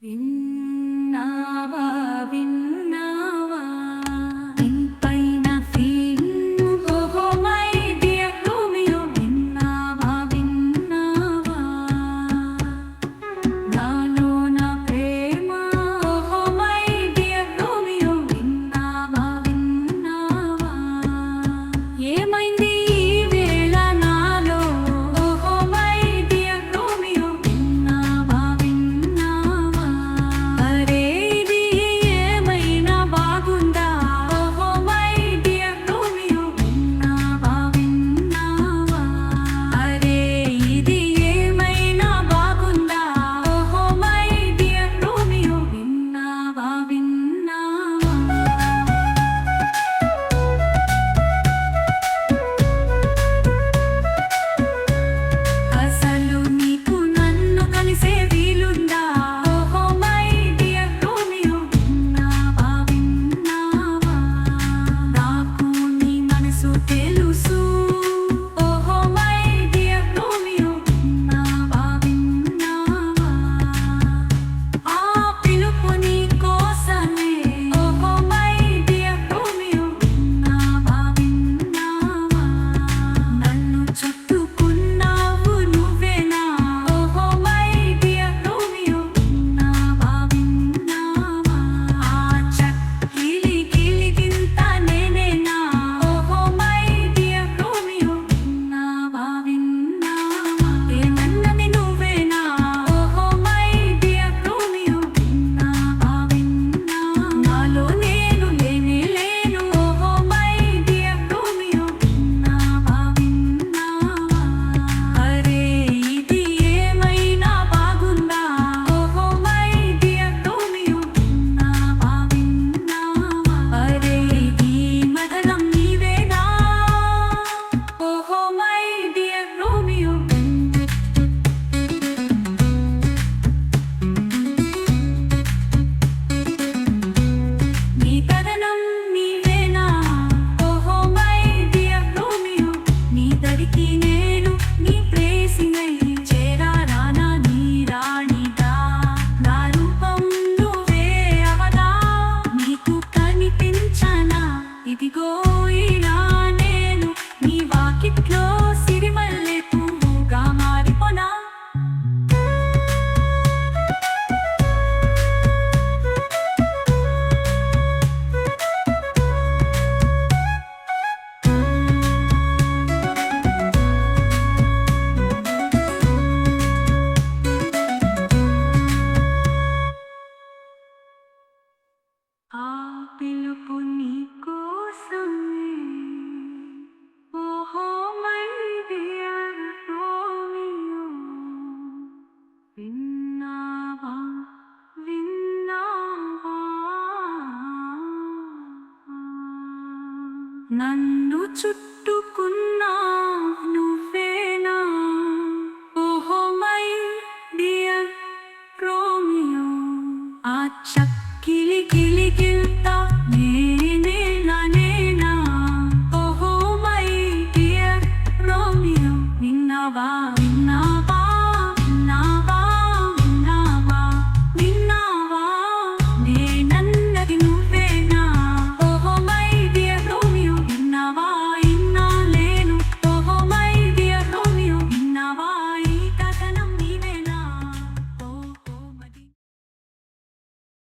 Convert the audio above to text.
విన్నావా విన్నావా ఇంపైన ఫీలింగ్ ఓహో మై డియర్ రోమియో విన్నావా విన్నావా నాలో నా ప్రేమ ఓహో మై డియర్ రోమియో విన్నావా విన్నావా ఏమైంది ఈ వేళ నాలో ఓహో మై డియర్ రోమియో విన్నావా విన్నావా అరే ఇది ఏమైనా బాగుందా ఓహో మై డియర్ రోమియో విన్నావా విన్నావా అరే ఇది ఏమైనా బాగుందా ఓహో మై డియర్ రోమియో విన్నావా విన్నావా అసలు నీకు నన్ను కలిసే వీలుందా ఓహో మై డియర్ రోమియో విన్నావా విన్నావా నాకు నీ మనసు తెలుసు ఓహో మై డియర్ రోమియో విన్నావా విన్నావా ఆ పిలుపు నీ కోసమే ఓహో మై డియర్ రోమియో విన్నావా విన్నావా నన్ను చుట్టుకున్నావు నువ్వేనా ఓహో మై డియర్ రోమియో విన్నావా విన్నావా ఆ చక్కిలి గిలిగింత నేనేనా ఓహో మై డియర్ రోమియో విన్నావా విన్నావా ఏమన్నది నువ్వేనా ఓహో మై డియర్ రోమియో విన్నావా విన్నావా నాలో నేను లేనే లేను ఓహో మై డియర్ రోమియో విన్నావా విన్నావా అరే ఇది ఏమైనా బాగుందా ఓహో మై డియర్ రోమియో విన్నావా విన్నావా అరే ఈ మదనం నీవేనా ఓహో మై డియర్ రోమియో నీ కథనం నీవేనా ఓహో మై డియర్ రోమియో నీ దరికి నేను నీ ప్రేసినై చేరానా నీ రాణిగా నా రూపం నువ్వే అవదా నీకు కనిపించనా ఇదిగో ఇలా నేను నీ వాకిట్లో సిరిమల్లె పువ్వుగా మారిపోనా ఆ పిలుపు నీ కోసమే ఓహో మై డియర్ రోమియో విన్నావా విన్నావా నన్ను చుట్టుకున్నా నువ్వేనా ఓహో మై డియర్ రోమియో ఆ చక్కిలి గిలిగిల్తా నేనేనా ఓహో మై డియర్ రోమియో విన్నావా విన్నావా